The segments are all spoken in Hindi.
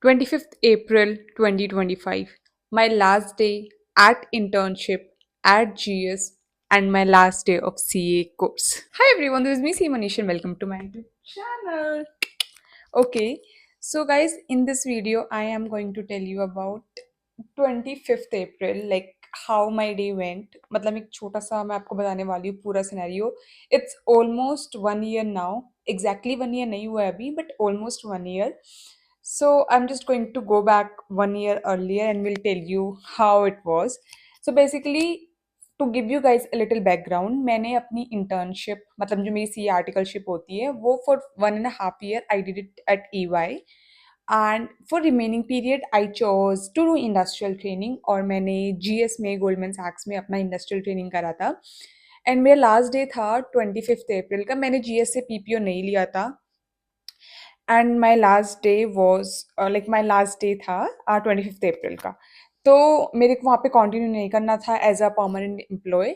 25th April 2025, my last day at internship at GS and my last day of CA course. Hi everyone, this is me, Manish, and welcome to my YouTube channel. Okay, so guys, in this video, I am going to tell you about 25th April, like how my day went. मतलब एक छोटा सा मैं आपको बताने वाली हूँ पूरा scenario. It's almost 1 year now. Exactly 1 year नहीं हुआ है अभी, but almost 1 year. So I'm just going to go back 1 year earlier and will tell you how it was. So basically, to give you guys a little background, मैंने अपनी internship मतलब जो मेरी सी आर्टिकलशिप होती है वो for 1.5 year I did it at EY and for remaining period I chose to do industrial training और मैंने GS में Goldman Sachs में अपना industrial training करा था एंड मेरा लास्ट डे था 25th अप्रैल का मैंने GS से PPO नहीं लिया था and my last day was like my last day था 25th अप्रैल का तो मेरे को वहाँ पे कंटिन्यू नहीं करना था एज अ परमानेंट एम्प्लॉय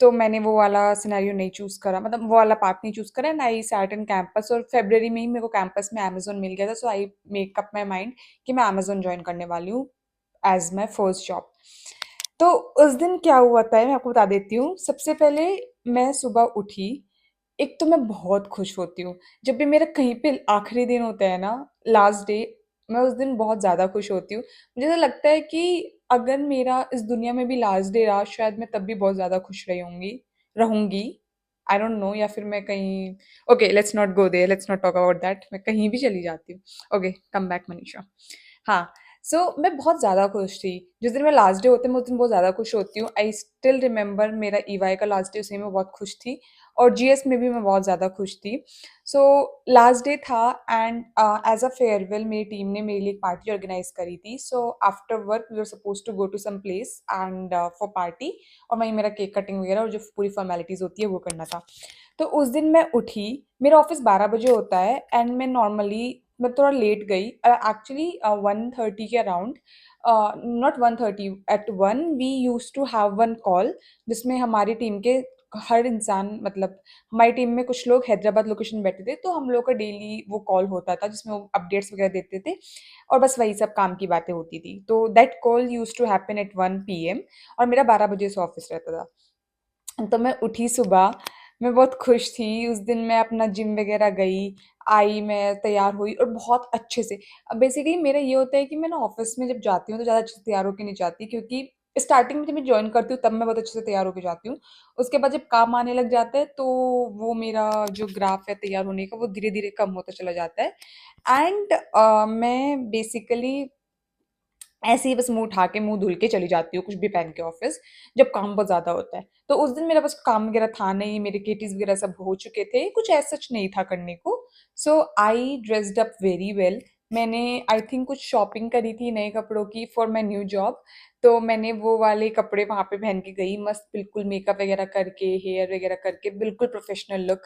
तो मैंने वो वाला सिनेरियो नहीं चूज़ करा मतलब वो वाला पाथ नहीं चूज़ करा and I sat in campus और फेब्रवरी में ही मेरे को कैंपस में अमेजोन मिल गया था so I make up my mind कि मैं अमेजोन ज्वाइन करने वाली हूँ एज माई फर्स्ट जॉब तो उस दिन क्या हुआ था मैं आपको बता देती हूँ सबसे पहले मैं सुबह उठी एक तो मैं बहुत खुश होती हूँ जब भी मेरा कहीं पे आखिरी दिन होता है ना लास्ट डे मैं उस दिन बहुत ज़्यादा खुश होती हूँ मुझे ऐसा लगता है कि अगर मेरा इस दुनिया में भी लास्ट डे रहा शायद मैं तब भी बहुत ज़्यादा खुश रही होंगी रहूंगी आई डोंट नो या फिर मैं कहीं okay let's not go there let's not talk about that मैं कहीं भी चली जाती हूँ ओके कम बैक मनीषा हाँ मैं बहुत ज़्यादा खुश थी जिस दिन मेरा लास्ट डे होता है मैं उस दिन बहुत ज़्यादा खुश होती हूँ आई स्टिल रिमेंबर मेरा ईवाई का लास्ट डे उसी में बहुत खुश थी और जीएस में भी मैं बहुत ज़्यादा खुश थी सो लास्ट डे था एंड एज अ फेयरवेल मेरी टीम ने मेरे लिए एक पार्टी ऑर्गेनाइज करी थी so after work we are suppose to go to some place and for party और वहीं मेरा केक कटिंग वगैरह और जो पूरी फॉर्मेलिटीज़ होती है वो करना था तो उस दिन मैं उठी मेरा ऑफिस 12 बजे होता है एंड मैं थोड़ा लेट गई एक्चुअली 1:30 के around not 1:30 at 1 we use to have one call जिसमें हमारी टीम के हर इंसान मतलब हमारी टीम में कुछ लोग हैदराबाद लोकेशन बैठे थे तो हम लोग का डेली वो कॉल होता था जिसमें वो अपडेट्स वगैरह देते थे और बस वही सब काम की बातें होती थी तो that call use to happen at 1 PM और मेरा 12 बजे से ऑफिस रहता था तो मैं उठी सुबह मैं बहुत खुश थी उस दिन मैं अपना जिम वगैरह गई आई मैं तैयार हुई और बहुत अच्छे से अब बेसिकली मेरा ये होता है कि मैं ना ऑफिस में जब जाती हूँ तो ज़्यादा अच्छे से तैयार होकर नहीं जाती क्योंकि स्टार्टिंग में जब मैं ज्वाइन करती हूँ तब मैं बहुत अच्छे से तैयार होकर जाती हूँ उसके बाद जब काम आने लग जाता है तो वो मेरा जो ग्राफ है तैयार होने का वो धीरे धीरे कम होता चला जाता है एंड मैं बेसिकली ऐसे ही बस मुँह उठा के मुँह धुल के चली जाती हूँ कुछ भी पहन के ऑफिस जब काम बहुत ज़्यादा होता है तो उस दिन मेरा बस काम वगैरह था नहीं मेरे केटीज वगैरह सब हो चुके थे कुछ ऐसा सच नहीं था करने को सो आई ड्रेस्ड अप वेरी वेल मैंने आई थिंक कुछ शॉपिंग करी थी नए कपड़ों की फॉर माई न्यू जॉब तो मैंने वो वाले कपड़े वहाँ पे पहन के गई मस्त बिल्कुल मेकअप वगैरह करके हेयर वगैरह करके बिल्कुल प्रोफेशनल लुक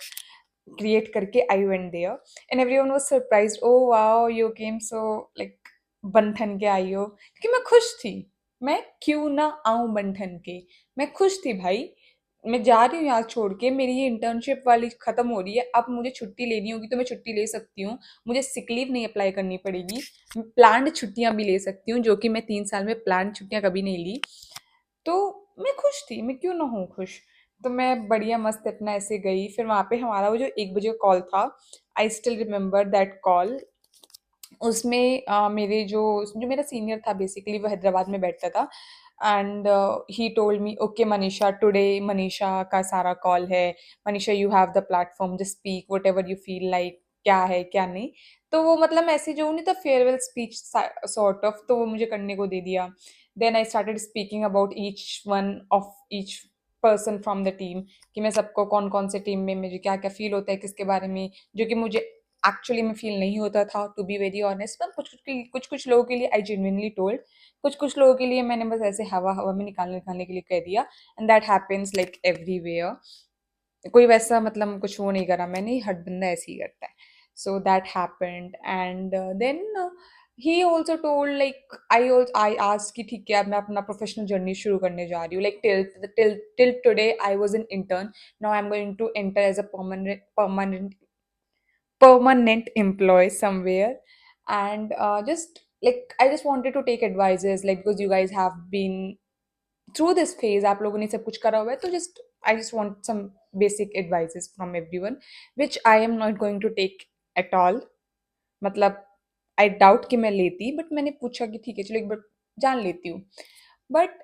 क्रिएट करके I went there and everyone was surprised oh wow you came so like बन ठन के आई हो क्योंकि मैं खुश थी मैं क्यों ना आऊं बन ठन के मैं खुश थी भाई मैं जा रही हूँ यहाँ छोड़ के मेरी ये इंटर्नशिप वाली खत्म हो रही है अब मुझे छुट्टी लेनी होगी तो मैं छुट्टी ले सकती हूँ मुझे सिक लीव नहीं अप्लाई करनी पड़ेगी प्लान्ड छुट्टियां भी ले सकती हूँ जो कि मैं 3 साल में प्लान्ड छुट्टियां कभी नहीं ली तो मैं खुश थी मैं क्यों ना हूँ खुश तो मैं बढ़िया मस्त अपना ऐसे गई फिर वहाँ पे हमारा वो जो 1 बजे कॉल था I still remember that call उसमें मेरे जो जो मेरा सीनियर था बेसिकली वो हैदराबाद में बैठता था and he told me okay Manisha today Manisha का सारा कॉल है Manisha you have the platform just speak what ever you feel like क्या है क्या नहीं तो वो मतलब ऐसे जो नहीं था फेयरवेल स्पीच सॉर्ट ऑफ तो वो मुझे करने को दे दिया then I started speaking about each one of each person from the team कि मैं सबको कौन कौन से टीम में मुझे क्या क्या फील होता है किसके बारे में जो कि मुझे एक्चुअली में फील नहीं होता था टू बी वेरी ऑनेस्ट पर कुछ कुछ लोगों के लिए आई जेन्युइनली टोल्ड कुछ कुछ लोगों के लिए मैंने बस ऐसे हवा हवा में निकालने निकालने के लिए कह दिया and that happens like everywhere कोई वैसा मतलब कुछ वो नहीं करा मैंने हर बंदा ऐसे ही करता है so that happened and then he also told like I ask कि ठीक है अब मैं अपना प्रोफेशनल जर्नी शुरू करने जा रही हूँ like till today I was an intern now I am going to enter as a permanent employ somewhere and just like I just wanted to take advices, like because you guys have been through this phase, आप लोगों ने सब कुछ करा हुआ है, तो just I just want some basic advices from everyone which I am not going to take at all. मतलब आई डाउट कि मैं लेती, बट मैंने पूछा कि ठीक है चलो एक बार जान लेती हूँ. But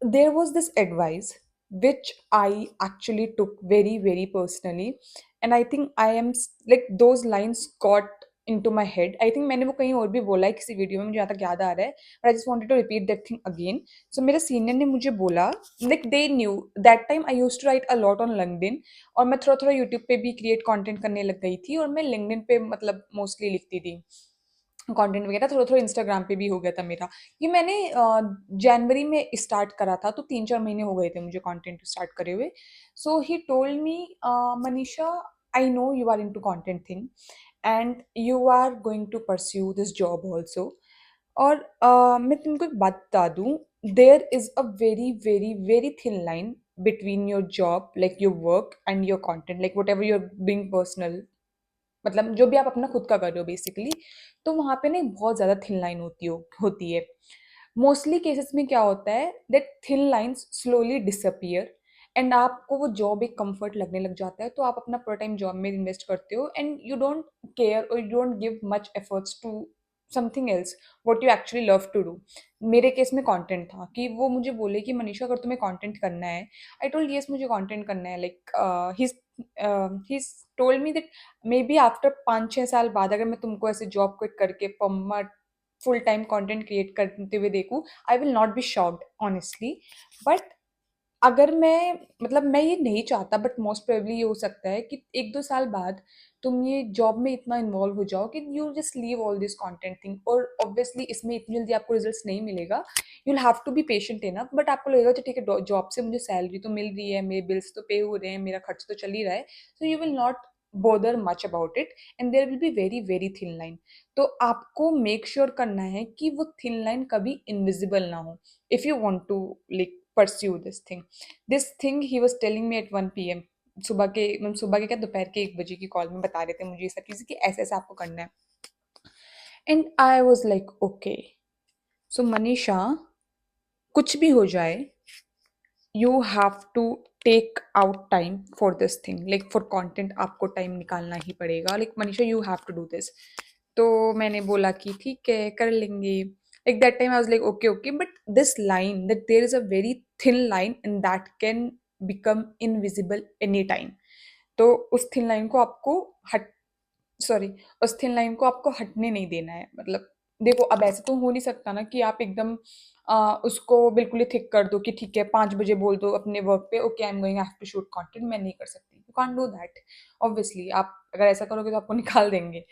there was this advice which I actually took very very personally, and I think I am like those lines got into my head. I think मैंने वो कहीं और भी बोला है किसी वीडियो में, मुझे यहाँ तक याद आ रहा है, but I just wanted to repeat that thing again. So मेरे सीनियर ने मुझे बोला, like they knew that time I used to write a lot on LinkedIn, और मैं थोड़ा थोड़ा यूट्यूब पे भी क्रिएट कंटेंट करने लग गई थी, और मैं लिंक्डइन पे मतलब मोस्टली लिखती थी कंटेंट वगैरह, थोड़ा थोड़ा इंस्टाग्राम पे भी हो गया था मेरा. ये मैंने जनवरी में स्टार्ट करा था, तो 3-4 महीने हो गए थे मुझे कंटेंट स्टार्ट करे हुए. So he told me, Manisha, I know you are in to content thing and you are going to pursue this job also. और मैं तुमको एक बात बता दूँ, there is a very very very thin line between your job, like your work and your content, like whatever you're doing personal, मतलब जो भी आप अपना खुद का कर रहे हो बेसिकली, तो वहाँ पे ना एक बहुत ज़्यादा थिन लाइन होती है. मोस्टली केसेस में क्या होता है, that thin lines slowly disappear, and आपको वो जॉब एक कंफर्ट लगने लग जाता है, तो आप अपना पूरा टाइम जॉब में इन्वेस्ट करते हो, एंड यू डोंट केयर और you don't give much efforts to something else what you actually love to do. मेरे केस में कंटेंट था कि वो मुझे बोले कि मनीषा अगर तुम्हें कंटेंट करना है, आई टोल्ड यस मुझे कंटेंट करना है, like he told me that may be after 5-6 साल बाद अगर मैं तुमको ऐसे जॉब क्विट करके परमट फुल टाइम कंटेंट क्रिएट करते हुए देखूँ, I will not be shocked honestly. But अगर मैं मतलब मैं ये नहीं चाहता, बट मोस्ट प्रोबेबली ये हो सकता है कि 1-2 साल बाद तुम ये जॉब में इतना इन्वॉल्व हो जाओ कि you just leave all this content thing, और ऑब्वियसली इसमें इतनी जल्दी आपको रिजल्ट्स नहीं मिलेगा. You will have to be patient enough, but आपको लगेगा कि ठीक है जॉब से मुझे सैलरी तो मिल रही है, मेरे बिल्स तो पे हो रहे हैं, मेरा खर्च तो चल ही रहा है, so you will not bother much about it, and there will be very very thin line. तो आपको मेक श्योर करना है कि वो थिन लाइन कभी इनविजिबल ना हो, if you want to like pursue this thing he was telling me at 1 p.m. सुबह के क्या दोपहर के 1 बजे की कॉल में बता रहे थे मुझे ये सब चीज़ें कि ऐसे ऐसे आपको करना है. And I was like okay, so Manisha, कुछ भी हो जाए, you have to take out time for this thing, like for content आपको टाइम निकालना ही पड़ेगा, like Manisha you have to do this. तो मैंने बोला कि ठीक है कर लेंगे. Like that time I was like okay okay, but this line that there is a very thin line in that can become invisible any time. तो उस थिन लाइन को आपको हट सॉरी उस थिन लाइन को आपको हटने नहीं देना है. मतलब देखो अब ऐसे तो हो नहीं सकता ना कि आप एकदम उसको बिल्कुल ही थिक कर दो कि ठीक है 5 बजे बोल दो अपने वर्क पे, okay I am going, I have to shoot content. मैं नहीं कर सकती, you can't do that. Obviously आप अगर ऐसा करोगे तो आपको निकाल देंगे,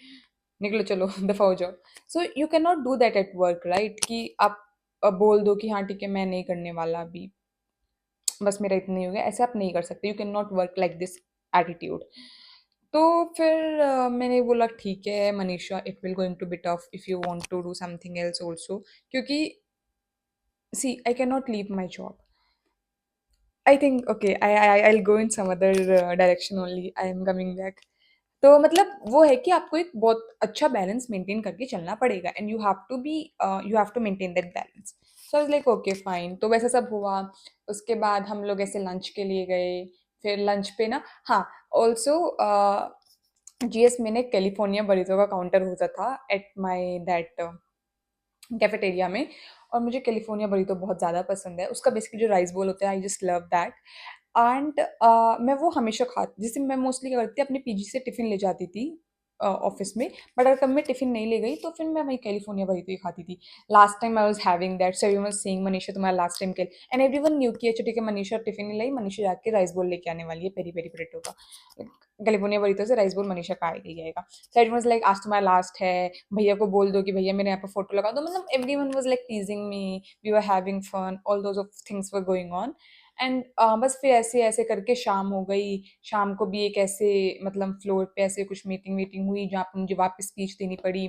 निकलो चलो दफा हो जाओ. So you can not do that at work, right, कि आप बोल दो कि हाँ ठीक है मैं नहीं करने वाला अभी, बस मेरा इतना ही हो गया, ऐसे आप नहीं कर सकते. You can not work like this attitude. तो फिर मैंने बोला ठीक है Manisha, it will going to be tough if you want to do something else also, क्योंकि see I can not leave my job. I think okay I will go in some other direction only, I am coming back. तो मतलब वो है कि आपको एक बहुत अच्छा बैलेंस मेंटेन करके चलना पड़ेगा, and you have to maintain that balance. So I was like okay fine. तो वैसा सब हुआ. उसके बाद हम लोग ऐसे लंच के लिए गए. फिर लंच पे ना, हाँ, ऑल्सो जीएस में ने कैलिफोर्निया बरीजो का काउंटर होता था एट माई दैट कैफेटेरिया में, और मुझे कैलिफोर्निया बरीतो बहुत ज़्यादा पसंद है. उसका बेसिकली जो राइस बोल होता है, I just love that. And मैं वो हमेशा खाती, जैसे मैं मोस्टली क्या करती थी अपने पीजी से टिफ़िन ले जाती थी ऑफिस में, बट अगर कभी मैं टिफ़िन नहीं ले गई तो फिर मैं वही कैलिफोर्निया बरीतो ही खाती थी. Last time I was having that, so everyone was saying Manisha तुम्हारा लास्ट टाइम कैल, एंड एवरीवन न्यू कि अच्छा ठीक है मनीषा टिफ़िन नहीं लाई, मनीषा जाके राइस बोल लेके आने वाली है पेरी पेरी पोटैटो का. कैलिफोर्निया बरीतो से राइस बोल मनीषा का आएगा ही आएगा. सो एवरीवन वाज लाइक आज तुम्हारा लास्ट है, भैया को बोल दो कि भैया मेरे यहाँ पे फोटो लगा दो. मतलब everyone was like teasing me, we were having fun, all those of things were going on. And बस फिर ऐसे ऐसे करके शाम हो गई. शाम को भी एक ऐसे मतलब फ्लोर पे ऐसे कुछ मीटिंग वीटिंग हुई जहाँ पे मुझे वापस स्पीच देनी पड़ी.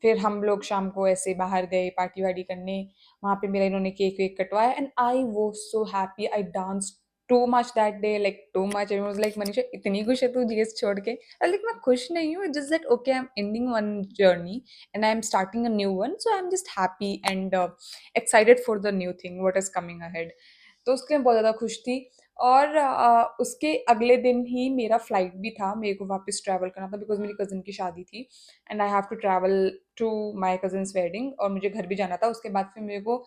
फिर हम लोग शाम को ऐसे बाहर गए पार्टी वार्टी करने. वहाँ पे मेरा इन्होंने केक वेक कटवाया, and I was so happy. I dance too much that day, like too much. Everyone was like, Manisha, itni खुश है तू GS छोड़ के? I was like, मैं खुश नहीं हूँ. It's just that okay, I'm ending one journey and I'm starting a new one, so I'm just happy and excited for the new thing, what is coming ahead. तो उसके लिए बहुत ज़्यादा खुश थी. और उसके अगले दिन ही मेरा फ्लाइट भी था, मेरे को वापस ट्रैवल करना था बिकॉज मेरी कज़न की शादी थी and I have to travel to my cousin's wedding, और मुझे घर भी जाना था. उसके बाद फिर मेरे को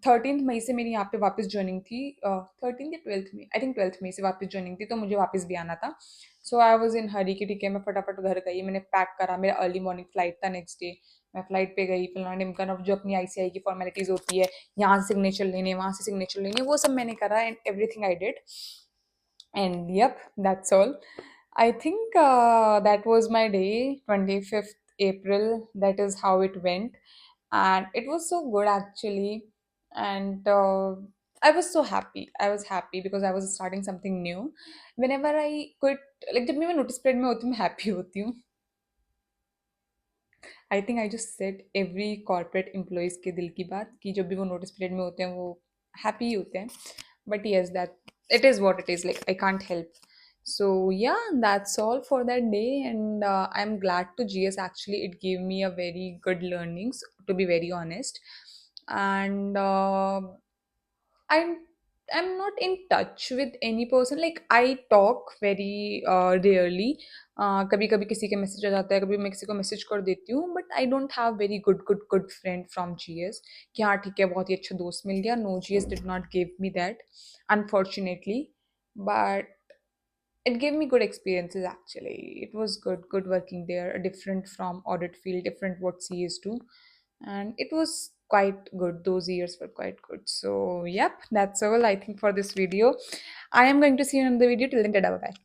13 मई से मेरी यहाँ पे वापस ज्वाइनिंग थी. 13 या 12 मई, आई थिंक 12 मई से वापस ज्वाइनिंग थी, तो मुझे वापस भी आना था. सो आई वॉज इन हरी कि ठीक है मैं फटाफट घर गई, मैंने पैक करा, मेरा अर्ली मॉर्निंग फ्लाइट था नेक्स्ट डे. मैं फ्लाइट पे गई, फलाना ढिमकाना, जो अपनी ICI की फॉर्मेलिटीज़ होती है, यहाँ से सिग्नेचर लेने, वहाँ से सिग्नेचर लेने, वो सब मैंने करा and everything I did. And yep, that's all. I think that was my day, 25th April. That is how it went. And it was so good actually. And I was so happy. I was happy because I was starting something new. Whenever I quit, like जब मैं notice period में होती हूँ, मैं happy होती हूँ. I think I just said every corporate employees के दिल की बात कि जब भी वो नोटिस पीरियड में होते हैं वो हैप्पी होते हैं. But yes, that it is what it is, like I can't help. So yeah, that's all for that day, and I'm glad to GS. Actually, it gave me a very good learnings, to be very honest. And I'm I'm not in touch with any person. Like I talk very rarely. कभी कभी किसी के मैसेज आ जाता है, कभी मैं किसी को मैसेज कर देती हूँ, but I don't have very good friend from GS कि हाँ ठीक है बहुत ही अच्छा दोस्त मिल गया. No, GS did not give me that, unfortunately. But it gave me good experiences actually. It was good working there, different from audit field, different what CS do, and it was quite good. Those years were quite good. So yep, that's all I think for this video. I am going to see you in the video. Till then, bye bye.